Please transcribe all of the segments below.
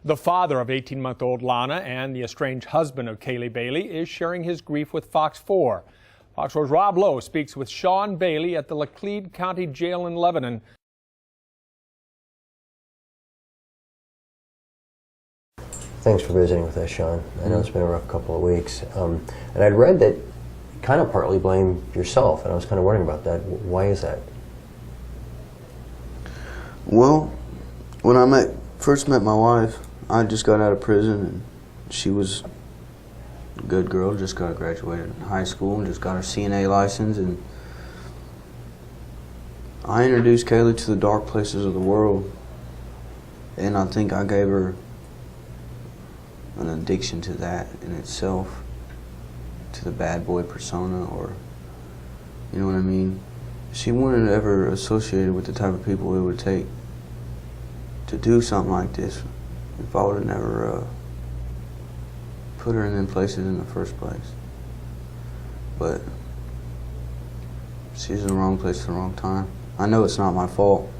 The father of 18-month-old Lana and the estranged husband of Kaylee Bailey is sharing his grief with Fox 4. Fox 4's Rob Lowe speaks with Shawn Bailey at the Laclede County Jail in Lebanon. Thanks for visiting with us, Shawn. I know it's been a rough couple of weeks. And I'd read that you kind of partly blame yourself, and I was kind of wondering about that. Why is that? Well, when I first met my wife, I just got out of prison, and she was a good girl, just got graduated in high school, and just got her CNA license, and I introduced Kaylee to the dark places of the world, and I think I gave her an addiction to that in itself, to the bad boy persona, or, you know what I mean? She wouldn't ever associated with the type of people it would take to do something like this if I would have never put her in them places in the first place. But she's in the wrong place at the wrong time. I know it's not my fault,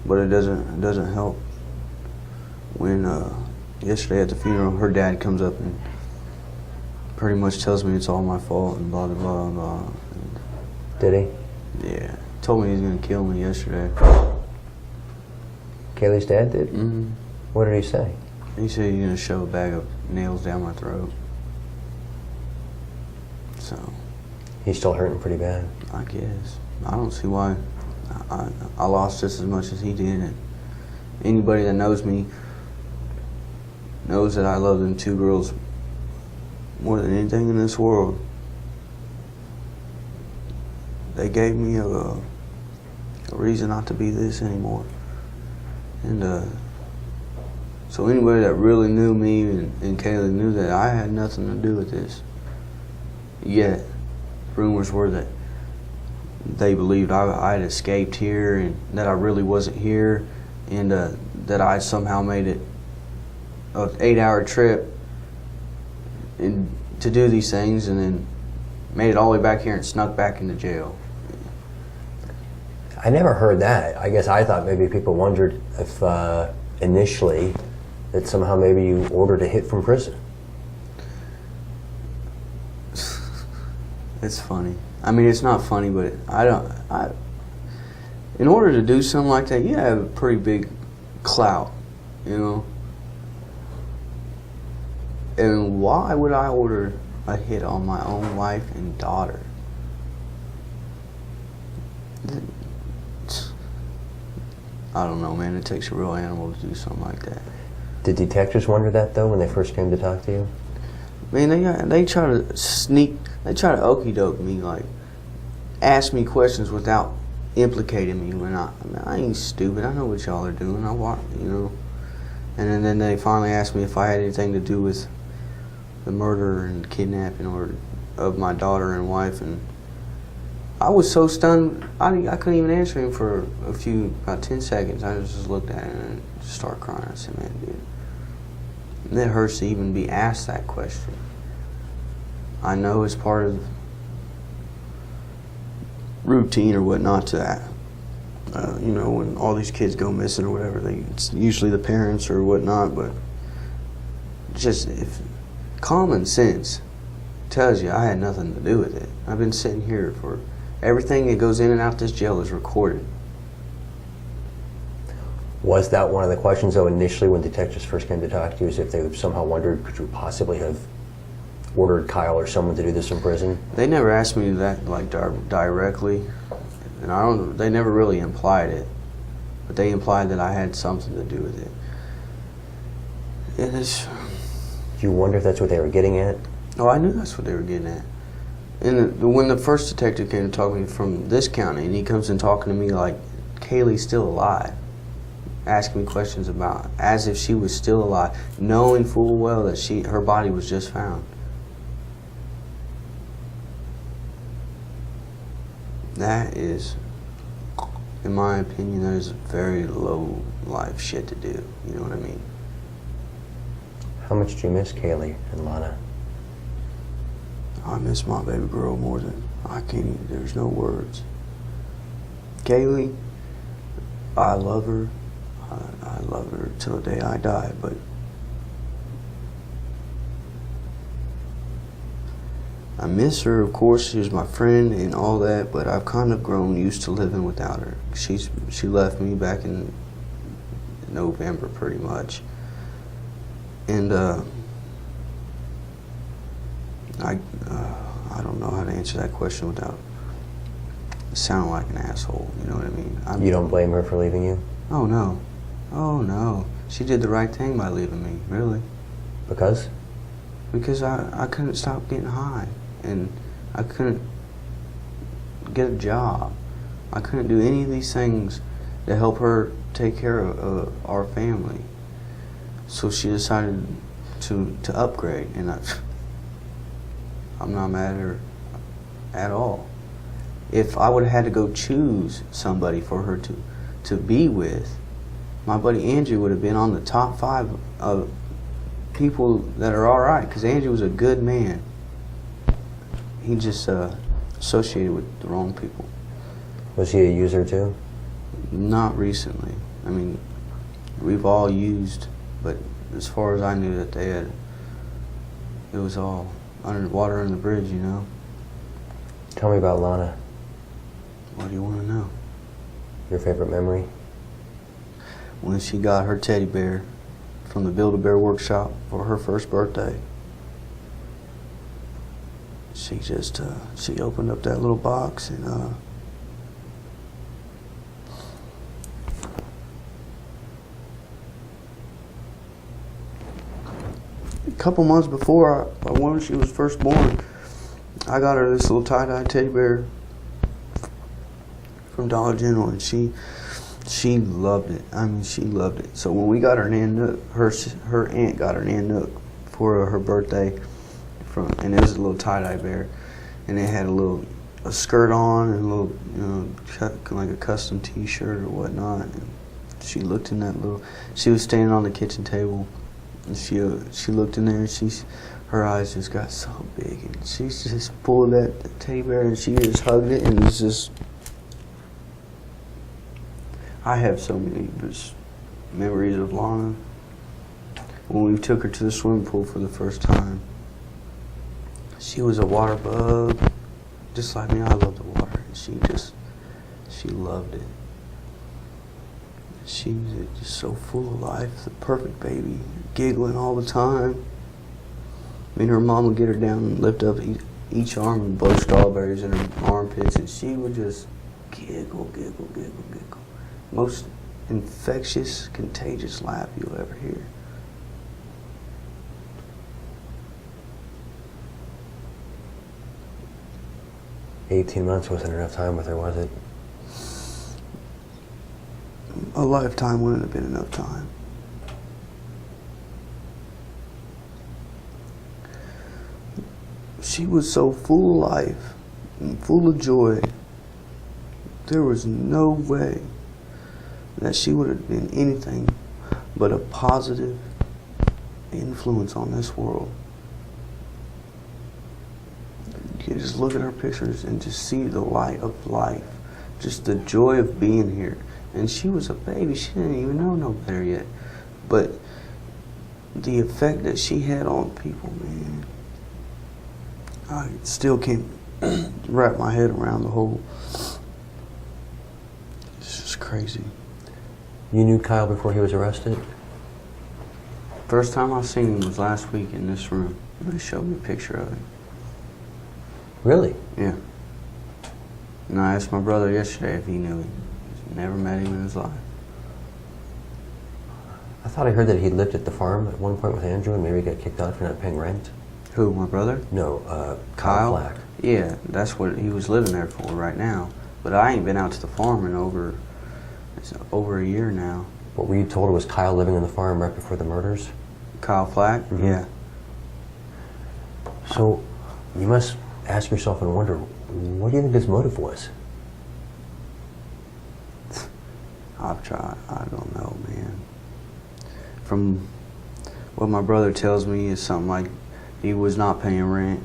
but it doesn't help when yesterday at the funeral her dad comes up and pretty much tells me it's all my fault and blah blah blah blah. Did he? Yeah, told me he was gonna kill me yesterday. Kaylee's dad did? Mm-hmm. What did he say? He said he's gonna shove a bag of nails down my throat. So He's still hurting pretty bad. I guess. I don't see why. I lost just as much as he did, and anybody that knows me knows that I love them two girls more than anything in this world. They gave me a reason not to be this anymore. And so anybody that really knew me and Kaylee knew that I had nothing to do with this. Yet, rumors were that they believed I had escaped here and that I really wasn't here, and that I somehow made it an 8-hour trip to do these things and then made it all the way back here and snuck back into jail. I never heard that. I guess I thought maybe people wondered if initially that somehow maybe you ordered a hit from prison. It's funny. I mean, it's not funny, but in order to do something like that, you have a pretty big clout, you know? And why would I order a hit on my own wife and daughter? I don't know, man. It takes a real animal to do something like that. Did detectives wonder that, though, when they first came to talk to you? Man, they try to okey doke me, like, ask me questions without implicating me when I ain't stupid. I know what y'all are doing. I want, you know. And then they finally asked me if I had anything to do with the murder and kidnapping of my daughter and wife, and I was so stunned I couldn't even answer him for about 10 seconds. I just looked at him and just started crying. I said, man, dude, it hurts to even be asked that question. I know it's part of routine or whatnot to that. You know, when all these kids go missing or whatever, it's usually the parents or whatnot, but just if common sense tells you I had nothing to do with it. I've been sitting here for everything that goes in and out this jail is recorded. Was that one of the questions, though, initially when detectives first came to talk to you, is if they somehow wondered, could you possibly have ordered Kyle or someone to do this in prison? They never asked me that, like, directly, and they never really implied it, but they implied that I had something to do with it. And Do you wonder if that's what they were getting at? Oh, I knew that's what they were getting at. And when the first detective came to talk to me from this county, and he comes in talking to me like Kaylee's still alive, asking me questions about, as if she was still alive, knowing full well that her body was just found. That is, in my opinion, that is very low life shit to do. You know what I mean? How much do you miss Kaylee and Lana? I miss my baby girl more than I can even, there's no words. Kaylee, I love her. I love her till the day I die, but I miss her, of course. She was my friend and all that, but I've kind of grown used to living without her. She left me back in November, pretty much, and I don't know how to answer that question without sounding like an asshole. You know what I mean? You don't blame her for leaving you? Oh no, oh no. She did the right thing by leaving me, really. Because? Because I couldn't stop getting high, and I couldn't get a job. I couldn't do any of these things to help her take care of our family. So she decided to upgrade, and I'm not mad at her at all. If I would have had to go choose somebody for her to be with, my buddy Andrew would have been on the top 5 of people that are alright, because Andrew was a good man. He just associated with the wrong people. Was he a user too? Not recently. I mean, we've all used, but as far as I knew, that they had, it was all under water under the bridge, you know. Tell me about Lana. What do you want to know? Your favorite memory? When she got her teddy bear from the Build-A-Bear workshop for her first birthday. She just, she opened up that little box and, a couple months before when she was first born, I got her this little tie-dye teddy bear from Dollar General, and she loved it. I mean, she loved it. So when we got her Nanook, her aunt got her Nanook for her birthday, and it was a little tie-dye bear, and it had a skirt on and a little, you know, like a custom T-shirt or whatnot. And she looked in that little. She was standing on the kitchen table, and she looked in there, and her eyes just got so big, and she just pulled that teddy bear and she just hugged it, and it was just. I have so many memories of Lana. When we took her to the swimming pool for the first time, she was a water bug, just like me. I love the water, and she loved it. She was just so full of life, the perfect baby, giggling all the time. Me and her mom would get her down and lift up each arm and blow strawberries in her armpits, and she would just giggle, giggle, giggle, giggle. Most infectious, contagious laugh you'll ever hear. $18 months wasn't enough time with her, was it? A lifetime wouldn't have been enough time. She was so full of life and full of joy. There was no way that she would have been anything but a positive influence on this world. You can just look at her pictures and just see the light of life, just the joy of being here. And she was a baby. She didn't even know no better yet. But the effect that she had on people, man, I still can't wrap my head around the whole. It's just crazy. You knew Kyle before he was arrested? First time I seen him was last week in this room. They showed me a picture of him. Really? Yeah. And I asked my brother yesterday if he knew him. He's never met him in his life. I thought I heard that he lived at the farm at one point with Andrew and maybe got kicked out for not paying rent. Who, my brother? No, Kyle? Flack. Yeah, that's what he was living there for right now. But I ain't been out to the farm in over a year now. What were you told it was Kyle living on the farm right before the murders? Kyle Flack? Mm-hmm. Yeah. So, you must ask yourself and wonder, what do you think his motive was? I've tried. I don't know, man. From what my brother tells me is something like he was not paying rent,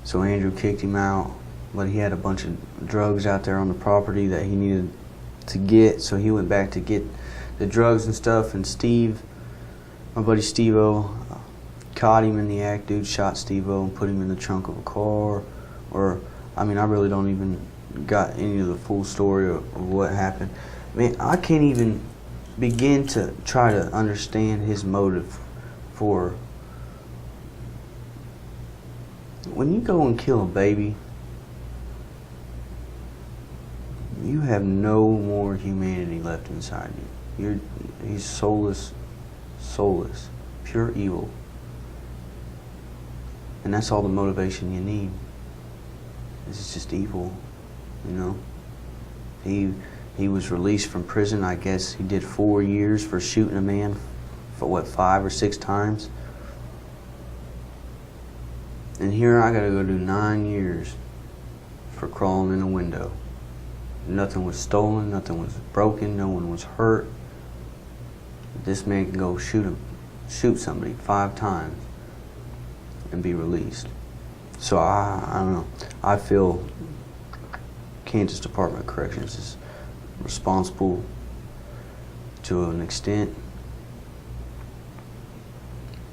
so Andrew kicked him out, but he had a bunch of drugs out there on the property that he needed to get, so he went back to get the drugs and stuff, and Steve, my buddy Steve-O, caught him in the act. Dude shot Steve-O and put him in the trunk of a car. Or, I mean, I really don't even got any of the full story of what happened. Man, I can't even begin to try to understand his motive for when you go and kill a baby. You have no more humanity left inside you. He's soulless, pure evil. And that's all the motivation you need. It's just evil, you know. He was released from prison. I guess he did 4 years for shooting a man for what, 5 or 6 times. And here I gotta go do 9 years for crawling in a window. Nothing was stolen, nothing was broken, no one was hurt. This man can go shoot somebody 5 times and be released. So I don't know. I feel Kansas Department of Corrections is responsible to an extent.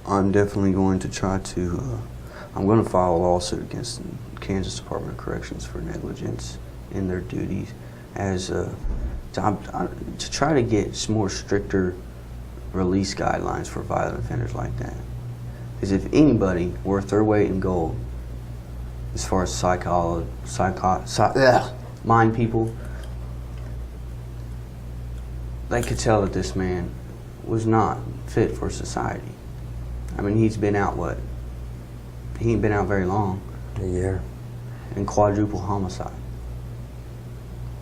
I'm definitely going to try to, I'm going to file a lawsuit against Kansas Department of Corrections for negligence in their duties as to try to get some more stricter release guidelines for violent offenders like that. Because if anybody worth their weight in gold, as far as mind people, they could tell that this man was not fit for society. I mean, he's been out what? He ain't been out very long. A year. And quadruple homicide.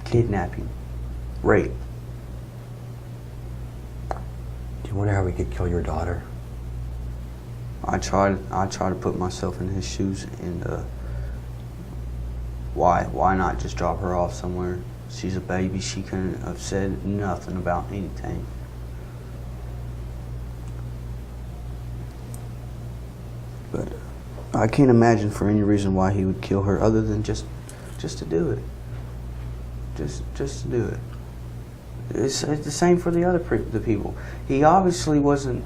Kidnapping. Rape. Do you wonder how we could kill your daughter? I try to put myself in his shoes and why not just drop her off somewhere? She's a baby. She couldn't have said nothing about anything. But I can't imagine for any reason why he would kill her other than just to do it. Just to do it. It's the same for the people. He obviously wasn't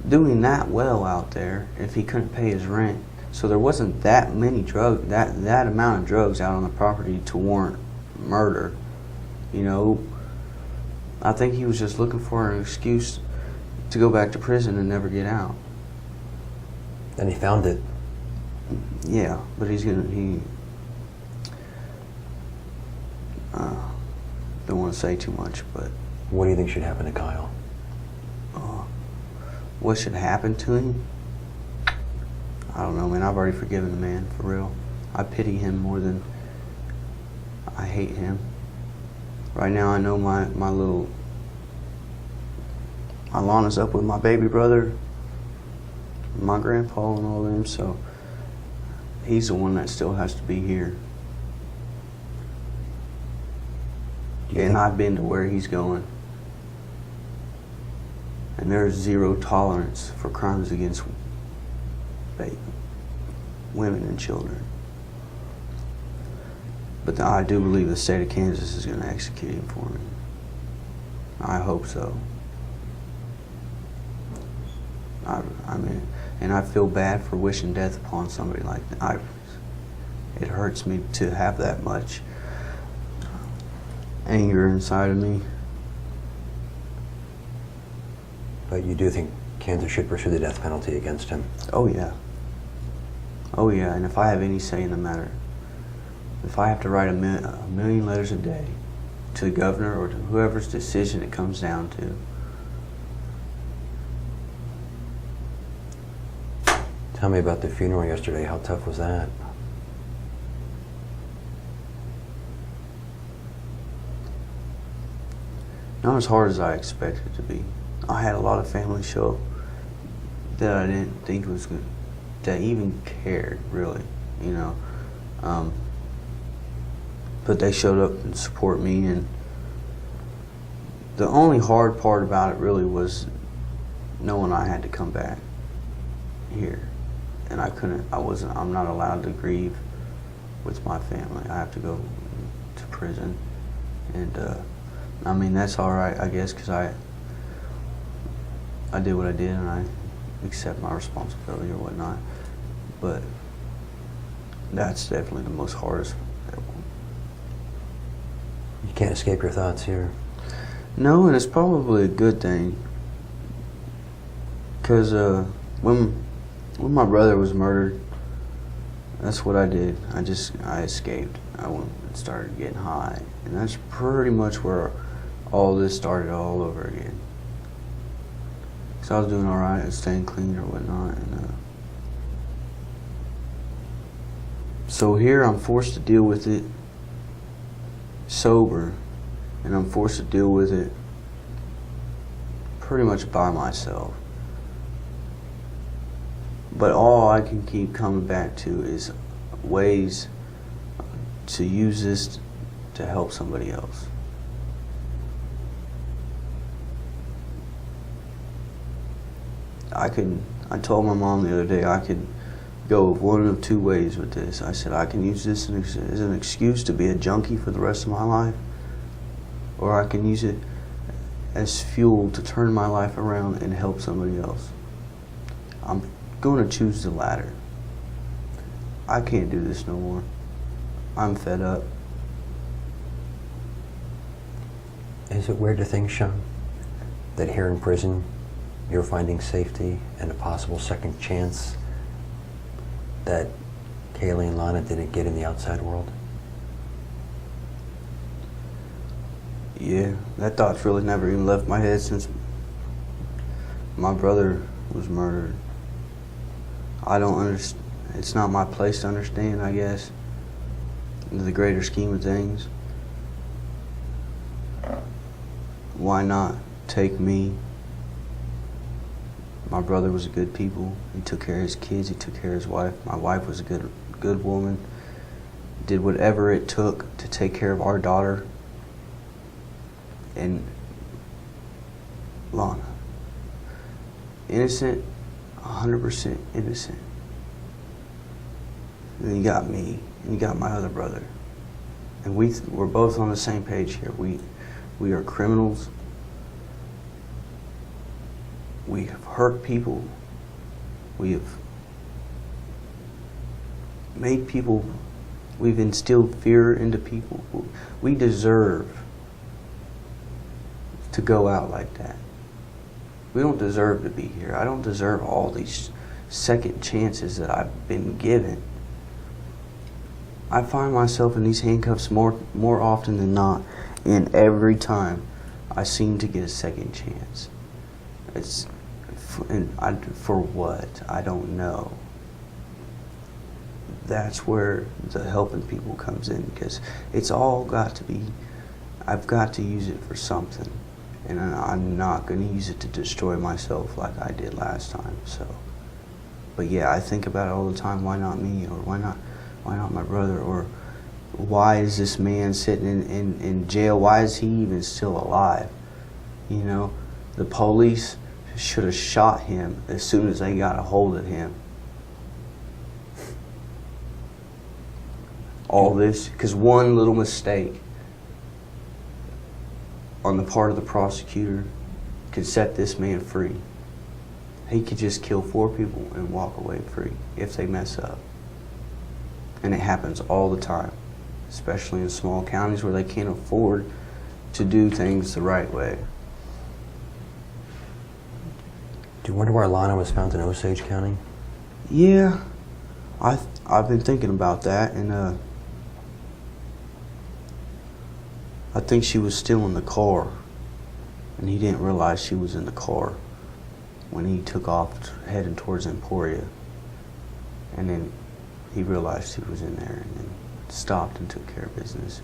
doing that well out there if he couldn't pay his rent. So there wasn't that many that amount of drugs out on the property to warrant murder. You know, I think he was just looking for an excuse to go back to prison and never get out. And he found it. Yeah, but don't want to say too much, but What do you think should happen to Kyle? what should happen to him? I don't know, man. I've already forgiven the man, for real. I pity him more than I hate him. Right now, I know my Lana's up with my baby brother, my grandpa and all them, so he's the one that still has to be here. And I've been to where he's going. And there's zero tolerance for crimes against women and children. But I do believe the state of Kansas is going to execute him for me. I hope so. I mean, and I feel bad for wishing death upon somebody like that. It hurts me to have that much anger inside of me. But you do think Kansas should pursue the death penalty against him? Oh yeah. Oh yeah, and if I have any say in the matter, if I have to write a million letters a day to the governor or to whoever's decision it comes down to. Tell me about the funeral yesterday. How tough was that? Not as hard as I expected it to be. I had a lot of family show that I didn't think was good, that even cared, really, you know. But they showed up and support me, and the only hard part about it really was knowing I had to come back here. And I'm not allowed to grieve with my family. I have to go to prison. And I mean, that's all right, I guess, because I did what I did and I accept my responsibility or whatnot. But that's definitely the most hardest. You can't escape your thoughts here. No, and it's probably a good thing. Because when my brother was murdered, that's what I did. I escaped. I went and started getting high. And that's pretty much where all this started all over again. So I was doing all right and staying clean or whatnot. And, so here I'm forced to deal with it sober, and I'm forced to deal with it pretty much by myself. But all I can keep coming back to is ways to use this to help somebody else. I told my mom the other day I could go one of two ways with this. I said I can use this as an excuse to be a junkie for the rest of my life, or I can use it as fuel to turn my life around and help somebody else. I'm going to choose the latter. I can't do this no more. I'm fed up. Is it weird to think, Shawn, that here in prison you're finding safety and a possible second chance that Kaylee and Lana didn't get in the outside world? Yeah, that thought's really never even left my head since my brother was murdered. I don't understand. It's not my place to understand, I guess, in the greater scheme of things. Why not take me? My brother was a good people. He took care of his kids. He took care of his wife. My wife was a good woman. Did whatever it took to take care of our daughter. And Lana, innocent, 100% innocent. And then you got me, and you got my other brother. And we're both on the same page here. We are criminals. We have hurt people. We have made people, we've instilled fear into people. We deserve to go out like that. We don't deserve to be here. I don't deserve all these second chances that I've been given. I find myself in these handcuffs more often than not, and every time I seem to get a second chance. For what? I don't know. That's where the helping people comes in, because it's all got to be, I've got to use it for something, and I'm not going to use it to destroy myself like I did last time. So, but yeah, I think about it all the time. Why not me? Or why not my brother? Or why is this man sitting in jail? Why is he even still alive? You know, the police should have shot him as soon as they got a hold of him. All this because one little mistake on the part of the prosecutor could set this man free. He could just kill 4 people and walk away free if they mess up. And it happens all the time, especially in small counties where they can't afford to do things the right way. Do you wonder why Lana was found in Osage County? Yeah, I've been thinking about that, and I think she was still in the car, and he didn't realize she was in the car when he took off heading towards Emporia, and then he realized she was in there, and then stopped and took care of business.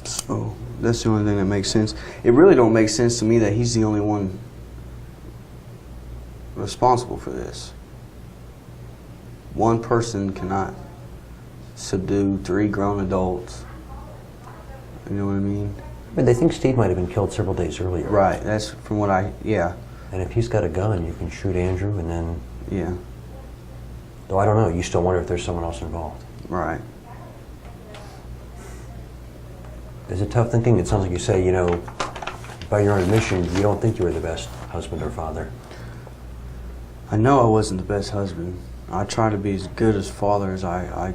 So that's the only thing that makes sense. It really don't make sense to me that he's the only one responsible for this. One person cannot subdue 3 grown adults. You know what I mean? I mean, they think Steve might have been killed several days earlier. Right, that's from what yeah. And if he's got a gun, you can shoot Andrew, and then... Yeah. Though I don't know, you still wonder if there's someone else involved. Right. Is it tough thinking? It sounds like you say, you know, by your own admission, you don't think you were the best husband or father. I know I wasn't the best husband. I tried to be as good as father as I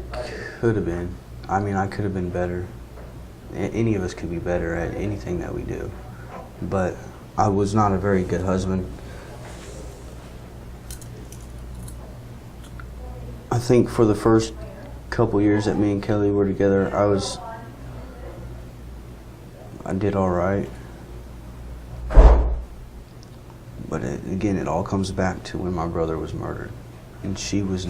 could have been. I mean, I could have been better. Any of us could be better at anything that we do. But I was not a very good husband. I think for the first couple years that me and Kelly were together, I did all right. But again, it all comes back to when my brother was murdered. And she was,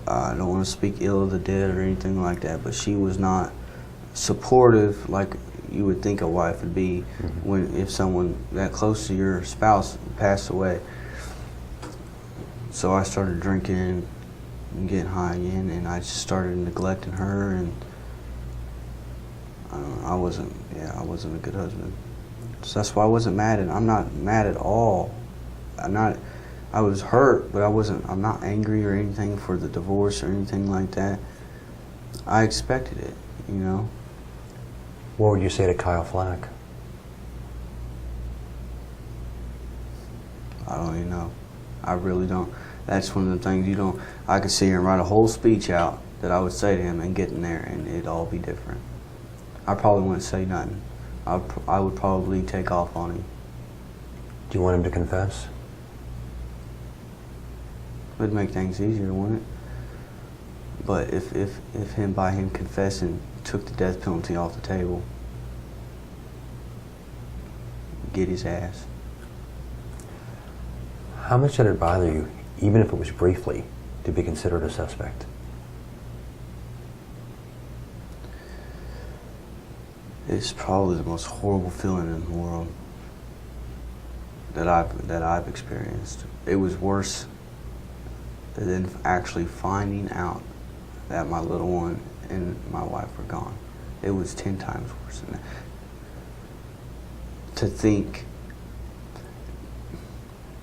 I don't want to speak ill of the dead or anything like that, but she was not supportive like you would think a wife would be if someone that close to your spouse passed away. So I started drinking and getting high again, and I just started neglecting her, and I wasn't a good husband. So that's why I wasn't mad, and I'm not mad at all. I was hurt, but I'm not angry or anything for the divorce or anything like that. I expected it, you know. What would you say to Kyle Flack? I don't even know. I really don't. That's one of the things you don't. I could sit here and write a whole speech out that I would say to him and get in there, and it'd all be different. I probably wouldn't say nothing. I would probably take off on him. Do you want him to confess? It'd make things easier, wouldn't it? But if by him confessing took the death penalty off the table, get his ass. How much did it bother you, even if it was briefly, to be considered a suspect? It's probably the most horrible feeling in the world that I've experienced. It was worse than actually finding out that my little one and my wife were gone. It was 10 times worse than that. To think,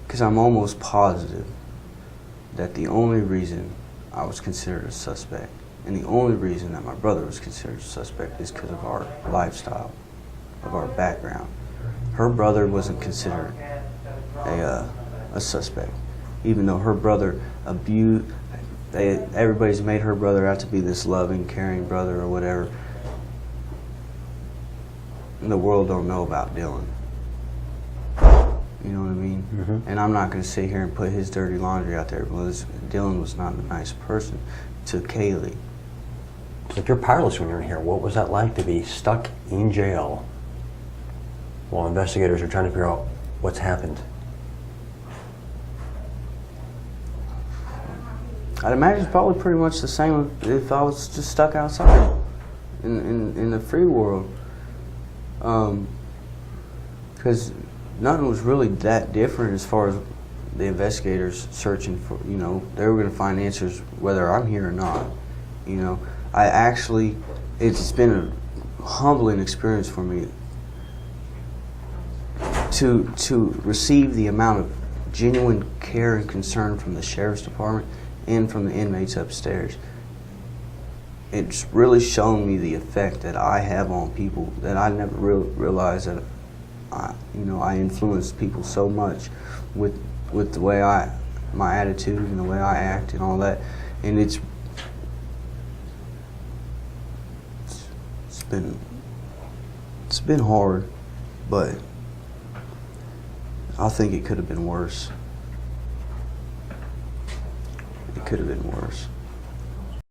because I'm almost positive that the only reason I was considered a suspect, and the only reason that my brother was considered a suspect, is because of our lifestyle, of our background. Her brother wasn't considered a suspect, even though her brother abused. Everybody's made her brother out to be this loving, caring brother or whatever. And the world don't know about Dylan. You know what I mean? Mm-hmm. And I'm not going to sit here and put his dirty laundry out there, because Dylan was not a nice person to Kaylee. So if you're powerless when you're in here, what was that like to be stuck in jail while investigators are trying to figure out what's happened? I'd imagine it's probably pretty much the same if I was just stuck outside in the free world. Because nothing was really that different as far as the investigators searching for, you know, they were going to find answers whether I'm here or not. You know, it's been a humbling experience for me to receive the amount of genuine care and concern from the sheriff's department and from the inmates upstairs. It's really shown me the effect that I have on people, that I never realized that I influence people so much with the way my attitude and the way I act and all that. And it's been hard, but I think it could have been worse. It could have been worse.